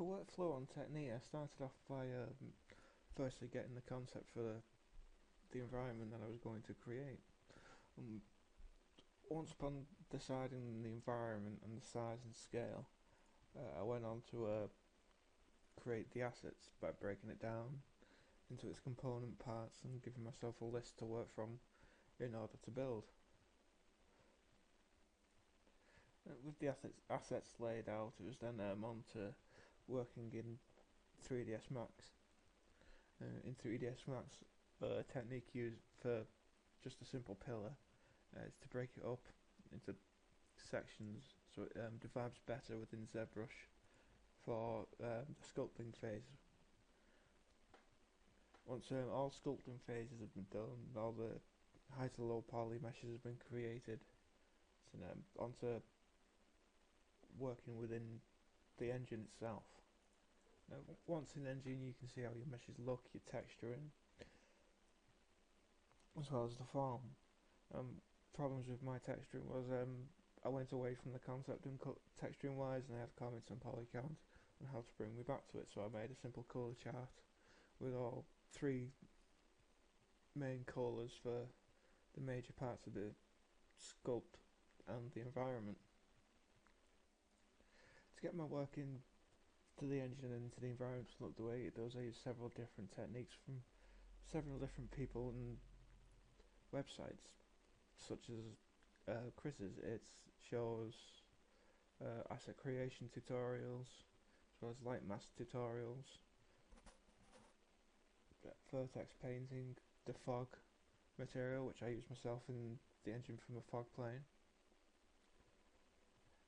For workflow on technique, I started off by firstly getting the concept for the environment that I was going to create. Um, Once upon deciding the environment and the size and scale, I went on to create the assets by breaking it down into its component parts and giving myself a list to work from in order to build. With the assets laid out, it was then on to working in 3ds Max. In 3ds Max, a technique used for just a simple pillar is to break it up into sections so it divides better within ZBrush for the sculpting phase. Once all sculpting phases have been done, all the high to low poly meshes have been created, so onto working within the engine itself. Now, once in engine, you can see how your meshes look, your texturing, as well as the form. Problems with my texturing was I went away from the concept and texturing wise, and I have comments on polycount on how to bring me back to it. So I made a simple colour chart with all 3 main colours for the major parts of the sculpt and the environment. To get my work into the engine and into the environment to look the way it does, I use several different techniques from several different people and websites, such as Chris's. It shows asset creation tutorials, as well as light mask tutorials, vertex painting, the fog material, which I use myself in the engine from a fog plane.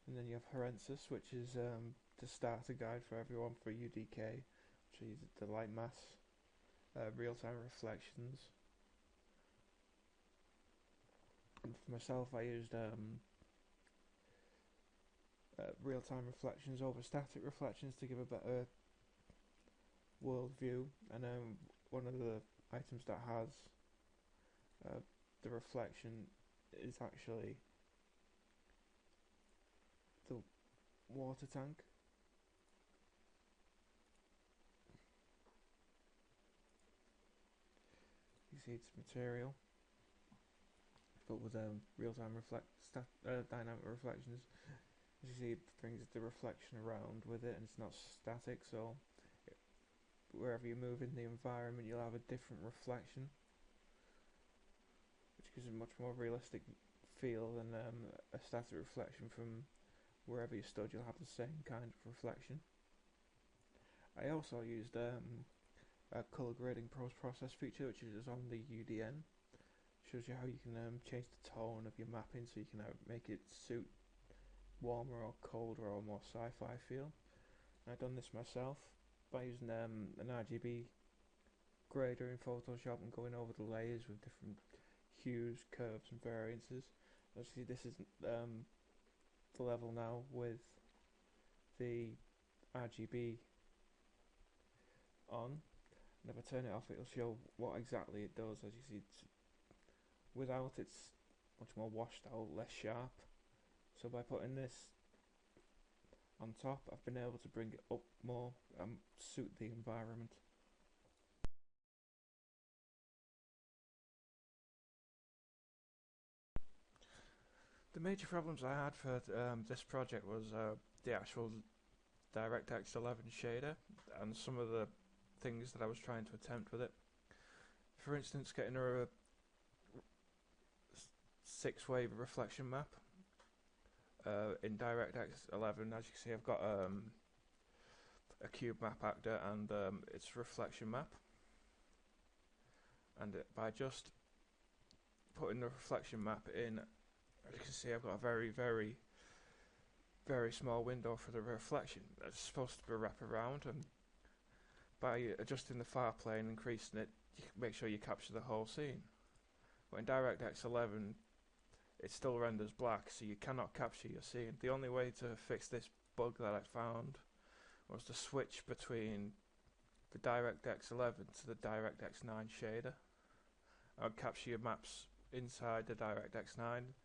And then you have Herensis, which is the starter guide for everyone for UDK, which is the light mass, real-time reflections. And for myself, I used real-time reflections over static reflections to give a better world view. And one of the items that has the reflection is actually the water tank. You see it's material, but with real-time dynamic reflections. As you see, it brings the reflection around with it, and it's not static. So wherever you move in the environment, you'll have a different reflection, which gives a much more realistic feel than a static reflection from wherever you stood. You'll have the same kind of reflection. I also used a color grading post-process feature, which is on the UDN. Shows you how you can change the tone of your mapping, so you can make it suit warmer or colder or more sci-fi feel. I've done this myself by using an RGB grader in Photoshop and going over the layers with different hues, curves and variances. As you see, this is the level now with the RGB on, and if I turn it off, it'll show what exactly it does. As you see, without, it's much more washed out, less sharp. So by putting this on top, I've been able to bring it up more and suit the environment. The major problems I had for this project was the actual DirectX 11 shader and some of the things that I was trying to attempt with it. For instance, getting a 6-way reflection map in DirectX 11. As you can see, I've got a cube map actor and its reflection map, and by just putting the reflection map in, as you can see, I've got a very, very, very small window for the reflection. It's supposed to be wrap around, and by adjusting the far plane, increasing it, you can make sure you capture the whole scene. But in DirectX 11, it still renders black, so you cannot capture your scene. The only way to fix this bug that I found was to switch between the DirectX 11 to the DirectX 9 shader. I would capture your maps inside the DirectX 9,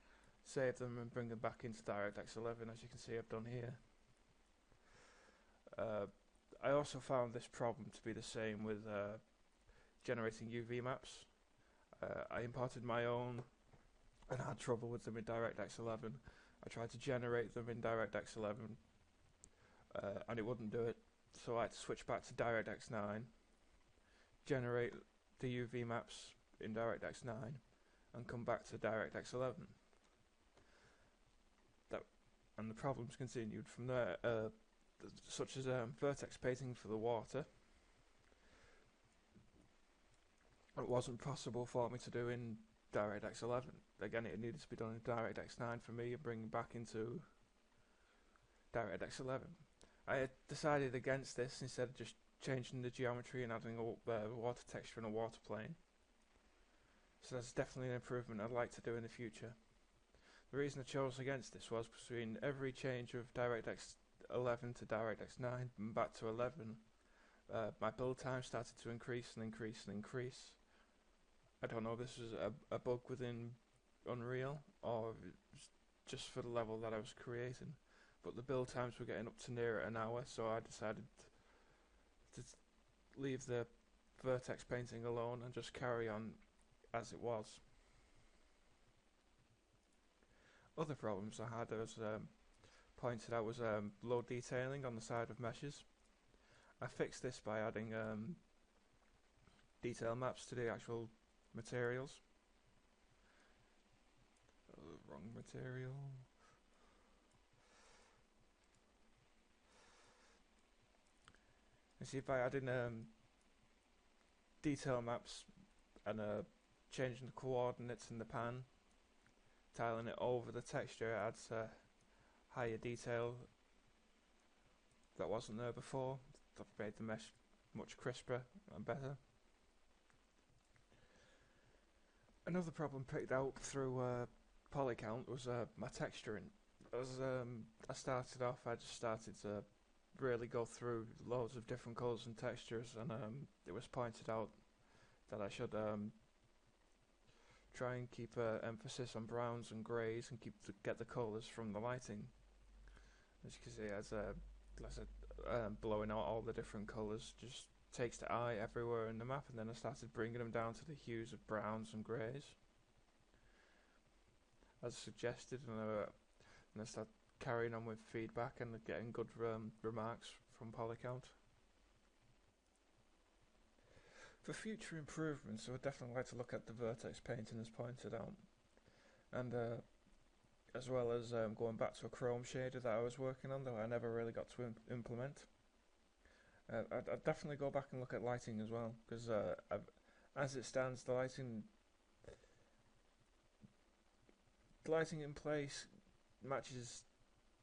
save them and bring them back into DirectX 11, as you can see I've done here. I also found this problem to be the same with generating UV maps. I imported my own and had trouble with them in DirectX 11. I tried to generate them in DirectX 11 and it wouldn't do it, so I had to switch back to DirectX 9, generate the UV maps in DirectX 9 and come back to DirectX 11. And the problems continued from there, such as vertex painting for the water. It wasn't possible for me to do in DirectX 11. Again, it needed to be done in DirectX 9 for me and bring back into DirectX 11. I had decided against this instead of just changing the geometry and adding a water texture and a water plane. So that's definitely an improvement I'd like to do in the future. The reason I chose against this was between every change of DirectX 11 to DirectX 9 and back to 11, my build time started to increase and increase and increase. I don't know if this was a bug within Unreal or just for the level that I was creating, but the build times were getting up to near an hour, so I decided to leave the vertex painting alone and just carry on as it was. Other problems I had, as pointed out, was low detailing on the side of meshes. I fixed this by adding detail maps to the actual materials. Wrong material. You see, if I add in detail maps and changing the coordinates in the pan, tiling it over the texture, it adds higher detail that wasn't there before. That made the mesh much crisper and better. Another problem picked out through polycount was my texturing. As I started off, I just started to really go through loads of different colours and textures, and it was pointed out that I should try and keep emphasis on browns and greys and get the colours from the lighting. As you can see, as I said, blowing out all the different colours just takes the eye everywhere in the map, and then I started bringing them down to the hues of browns and greys as suggested, and I started carrying on with feedback and getting good remarks from polycount. For future improvements, I would definitely like to look at the vertex painting as pointed out, and as well as going back to a chrome shader that I was working on that I never really got to implement. I'd definitely go back and look at lighting as well, because as it stands, the lighting in place matches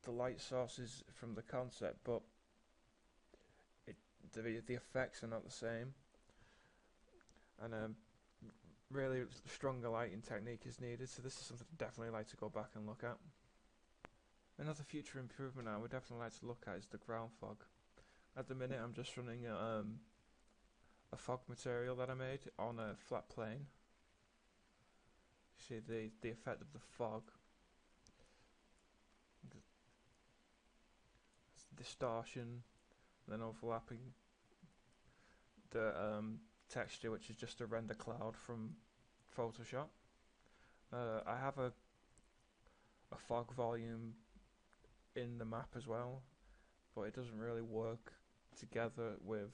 the light sources from the concept, but the effects are not the same, and really stronger lighting technique is needed, so this is something I'd definitely like to go back and look at. Another future improvement I would definitely like to look at is the ground fog. At the minute I'm just running a fog material that I made on a flat plane. You see the effect of the fog, distortion, then overlapping the texture, which is just a render cloud from Photoshop. I have a fog volume in the map as well, but it doesn't really work together with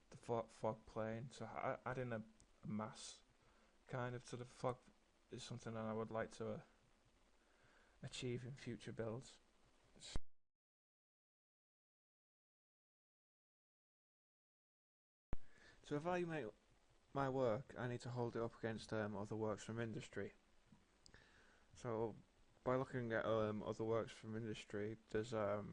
the fog plane, so adding a mass kind of to the fog is something that I would like to achieve in future builds. To evaluate my work, I need to hold it up against other works from industry. So by looking at other works from industry, there's a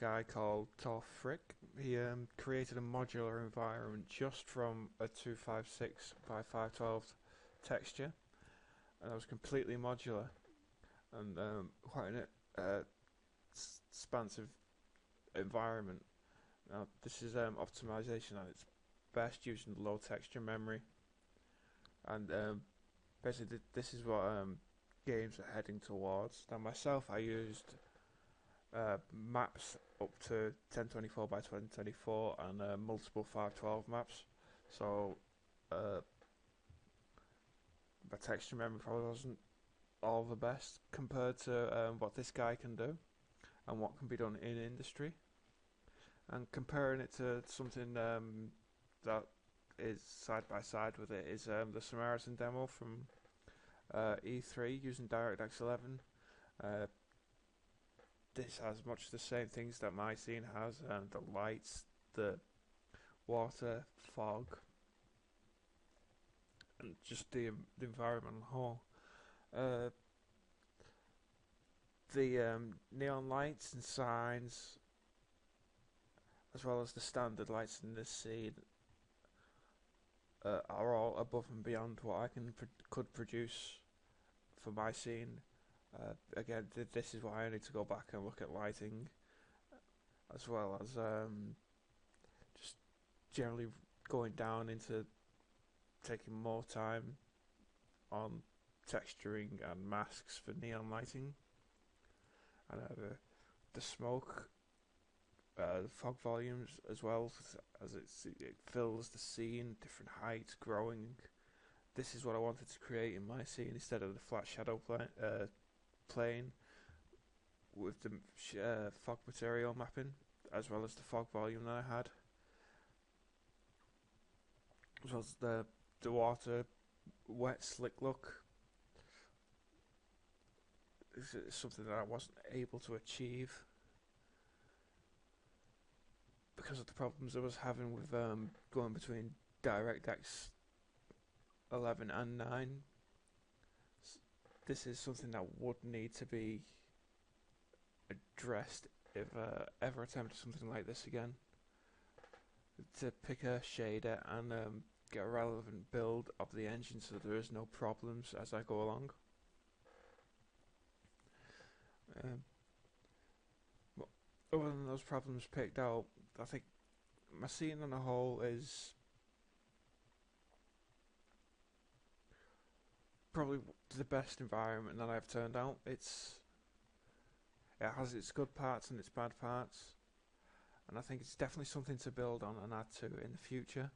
guy called Thor Frick. He created a modular environment just from a 256 by 512 texture, and it was completely modular and quite an expansive environment. Now this is optimization at its best using low texture memory, and basically this is what games are heading towards. Now myself, I used maps up to 1024 by 2024 and multiple 512 maps. So my texture memory probably wasn't all the best compared to what this guy can do and what can be done in industry. And comparing it to something that is side by side with it is the Samaritan demo from E3 using DirectX 11. This has much the same things that my scene has: the lights, the water, fog, and just the environment on the whole. The neon lights and signs, as well as the standard lights in this scene, are all above and beyond what I could produce for my scene. Again, this is why I need to go back and look at lighting, as well as just generally going down into taking more time on texturing and masks for neon lighting, and the smoke, the fog volumes as well, as it fills the scene, different heights, growing. This is what I wanted to create in my scene instead of the flat shadow plane with the fog material mapping, as well as the fog volume that I had, as well as the water wet slick look. This is something that I wasn't able to achieve because of the problems I was having with going between DirectX 11 and 9. This is something that would need to be addressed if I ever attempted something like this again. To pick a shader and get a relevant build of the engine so there is no problems as I go along. Other than those problems picked out, I think my scene on the whole is probably the best environment that I've turned out. It has its good parts and its bad parts, and I think it's definitely something to build on and add to in the future.